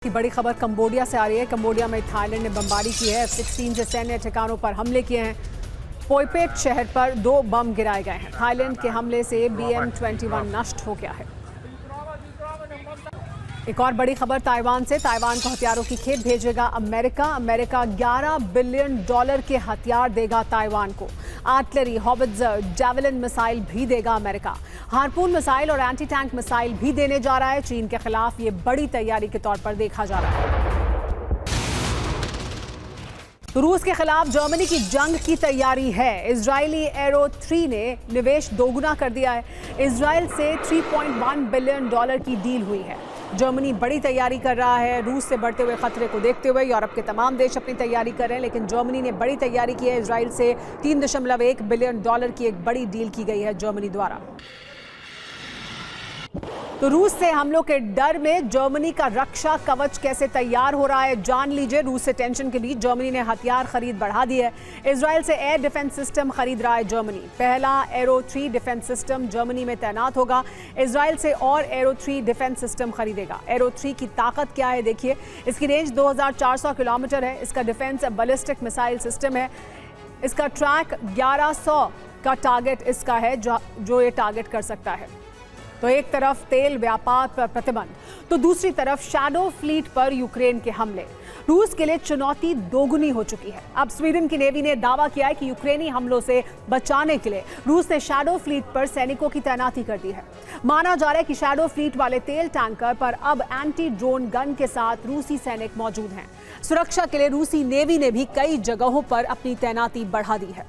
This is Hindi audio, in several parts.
की बड़ी खबर कंबोडिया से आ रही है। कंबोडिया में थाईलैंड ने बमबारी की है। F-16 से सैन्य ठिकानों पर हमले किए हैं। पोयपेट शहर पर 2 बम गिराए गए हैं। थाईलैंड के हमले से BM-21 नष्ट हो गया है। एक और बड़ी खबर ताइवान से। ताइवान को हथियारों की खेप भेजेगा अमेरिका। अमेरिका $11 बिलियन के हथियार देगा ताइवान को। आर्टिलरी, हॉविट्जर, जैवलिन मिसाइल भी देगा अमेरिका। हार्पून मिसाइल और एंटी टैंक मिसाइल भी देने जा रहा है। चीन के खिलाफ ये बड़ी तैयारी के तौर पर देखा जा रहा है। रूस के खिलाफ जर्मनी की जंग की तैयारी है। इजरायली एरो 3 ने निवेश दोगुना कर दिया है। इजरायल से $3.1 बिलियन की डील हुई है। जर्मनी बड़ी तैयारी कर रहा है। रूस से बढ़ते हुए खतरे को देखते हुए यूरोप के तमाम देश अपनी तैयारी कर रहे हैं, लेकिन जर्मनी ने बड़ी तैयारी की है। इजरायल से $3.1 बिलियन की एक बड़ी डील की गई है जर्मनी द्वारा। तो रूस से हमलों के डर में जर्मनी का रक्षा कवच कैसे तैयार हो रहा है, जान लीजिए। रूस से टेंशन के बीच जर्मनी ने हथियार खरीद बढ़ा दी है। इजरायल से एयर डिफेंस सिस्टम खरीद रहा है जर्मनी। पहला एरो 3 डिफेंस सिस्टम जर्मनी में तैनात होगा। इजरायल से और एरो 3 डिफेंस सिस्टम खरीदेगा। एरो 3 की ताकत क्या है देखिए। इसकी रेंज 2400 किलोमीटर है। इसका डिफेंस बैलिस्टिक मिसाइल सिस्टम है। इसका ट्रैक 1100 का टारगेट इसका है जो ये टारगेट कर सकता है। तो एक तरफ तेल व्यापार पर प्रतिबंध, तो दूसरी तरफ शैडो फ्लीट पर यूक्रेन के हमले। रूस के लिए चुनौती दोगुनी हो चुकी है। अब स्वीडन की नेवी ने दावा किया है कि यूक्रेनी हमलों से बचाने के लिए रूस ने शैडो फ्लीट पर सैनिकों की तैनाती कर दी है। माना जा रहा है कि शैडो फ्लीट वाले तेल टैंकर पर अब एंटी ड्रोन गन के साथ रूसी सैनिक मौजूद हैं। सुरक्षा के लिए रूसी नेवी ने भी कई जगहों पर अपनी तैनाती बढ़ा दी है।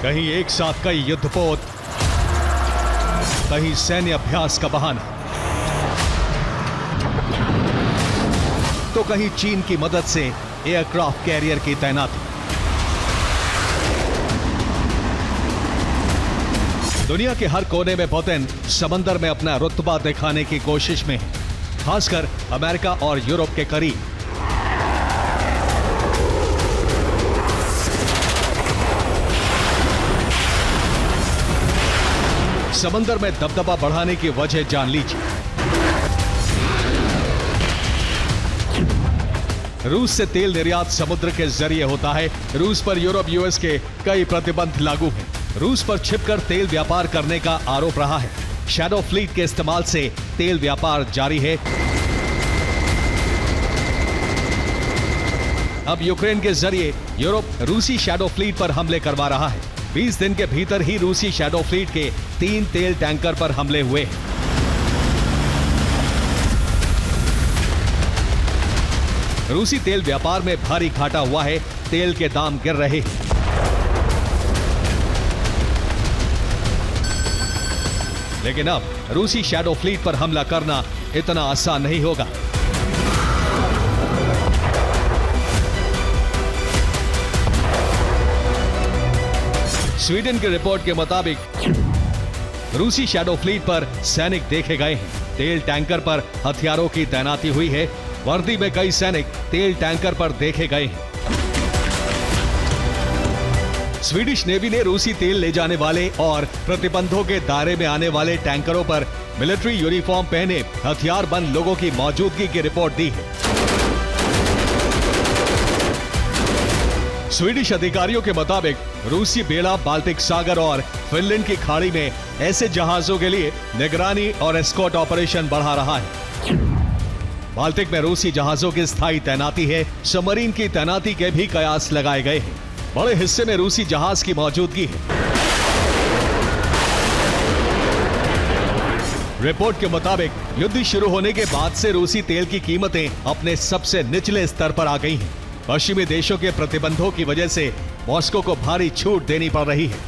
कहीं एक साथ कई युद्धपोत, कहीं सैन्य अभ्यास का बहाना, तो कहीं चीन की मदद से एयरक्राफ्ट कैरियर की तैनाती। दुनिया के हर कोने में पुतिन समंदर में अपना रुतबा दिखाने की कोशिश में है, खासकर अमेरिका और यूरोप के करीब। समंदर में दबदबा बढ़ाने की वजह जान लीजिए। रूस से तेल निर्यात समुद्र के जरिए होता है। रूस पर यूरोप यूएस के कई प्रतिबंध लागू हैं। रूस पर छिपकर तेल व्यापार करने का आरोप रहा है। शैडो फ्लीट के इस्तेमाल से तेल व्यापार जारी है। अब यूक्रेन के जरिए यूरोप रूसी शैडो फ्लीट पर हमले करवा रहा है। 20 दिन के भीतर ही रूसी शैडो फ्लीट के 3 तेल टैंकर पर हमले हुए। रूसी तेल व्यापार में भारी घाटा हुआ है। तेल के दाम गिर रहे हैं। लेकिन अब रूसी शैडो फ्लीट पर हमला करना इतना आसान नहीं होगा। स्वीडन की रिपोर्ट के मुताबिक रूसी शैडो फ्लीट पर सैनिक देखे गए हैं। तेल टैंकर पर हथियारों की तैनाती हुई है। वर्दी में कई सैनिक तेल टैंकर पर देखे गए हैं। स्वीडिश नेवी ने रूसी तेल ले जाने वाले और प्रतिबंधों के दायरे में आने वाले टैंकरों पर मिलिट्री यूनिफॉर्म पहने हथियारबंद लोगों की मौजूदगी की रिपोर्ट दी है। स्वीडिश अधिकारियों के मुताबिक रूसी बेड़ा बाल्टिक सागर और फिनलैंड की खाड़ी में ऐसे जहाजों के लिए निगरानी और एस्कॉर्ट ऑपरेशन बढ़ा रहा है। बाल्टिक में रूसी जहाजों की स्थायी तैनाती है। सबमरीन की तैनाती के भी कयास लगाए गए हैं। बड़े हिस्से में रूसी जहाज की मौजूदगी है। रिपोर्ट के मुताबिक युद्ध शुरू होने के बाद से रूसी तेल की कीमतें अपने सबसे निचले स्तर पर आ गई हैं। पश्चिमी देशों के प्रतिबंधों की वजह से मॉस्को को भारी छूट देनी पड़ रही है।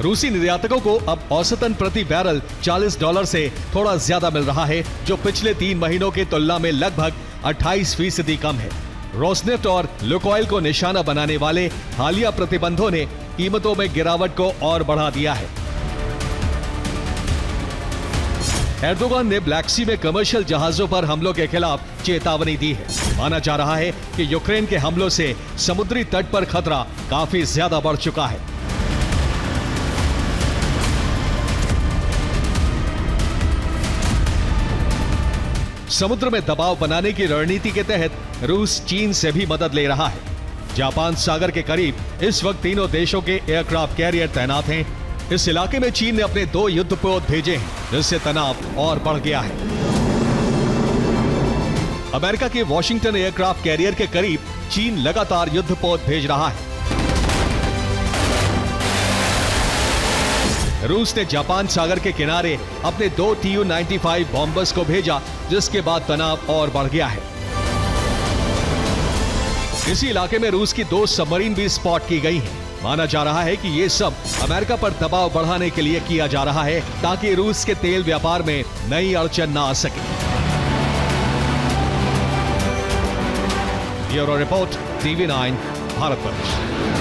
रूसी निर्यातकों को अब औसतन प्रति बैरल $40 से थोड़ा ज्यादा मिल रहा है, जो पिछले 3 महीनों की तुलना में लगभग 28% कम है। रोसनेफ्ट और लुकोइल को निशाना बनाने वाले हालिया प्रतिबंधों ने कीमतों में गिरावट को और बढ़ा दिया है। एर्दोगान ने ब्लैक सी में कमर्शियल जहाजों पर हमलों के खिलाफ चेतावनी दी है। माना जा रहा है कि यूक्रेन के हमलों से समुद्री तट पर खतरा काफी ज्यादा बढ़ चुका है। समुद्र में दबाव बनाने की रणनीति के तहत रूस चीन से भी मदद ले रहा है। जापान सागर के करीब इस वक्त तीनों देशों के एयरक्राफ्ट कैरियर तैनात हैं। इस इलाके में चीन ने अपने 2 युद्धपोत भेजे हैं, जिससे तनाव और बढ़ गया है। अमेरिका के वॉशिंगटन एयरक्राफ्ट कैरियर के करीब चीन लगातार युद्धपोत भेज रहा है। रूस ने जापान सागर के किनारे अपने 2 Tu-95 बॉम्बर्स को भेजा, जिसके बाद तनाव और बढ़ गया है। इसी इलाके में रूस की 2 सबमरीन भी स्पॉट की गई हैं। माना जा रहा है कि ये सब अमेरिका पर दबाव बढ़ाने के लिए किया जा रहा है, ताकि रूस के तेल व्यापार में नई अड़चन न आ सके। Bureau report, TV9, Bharatvarsh.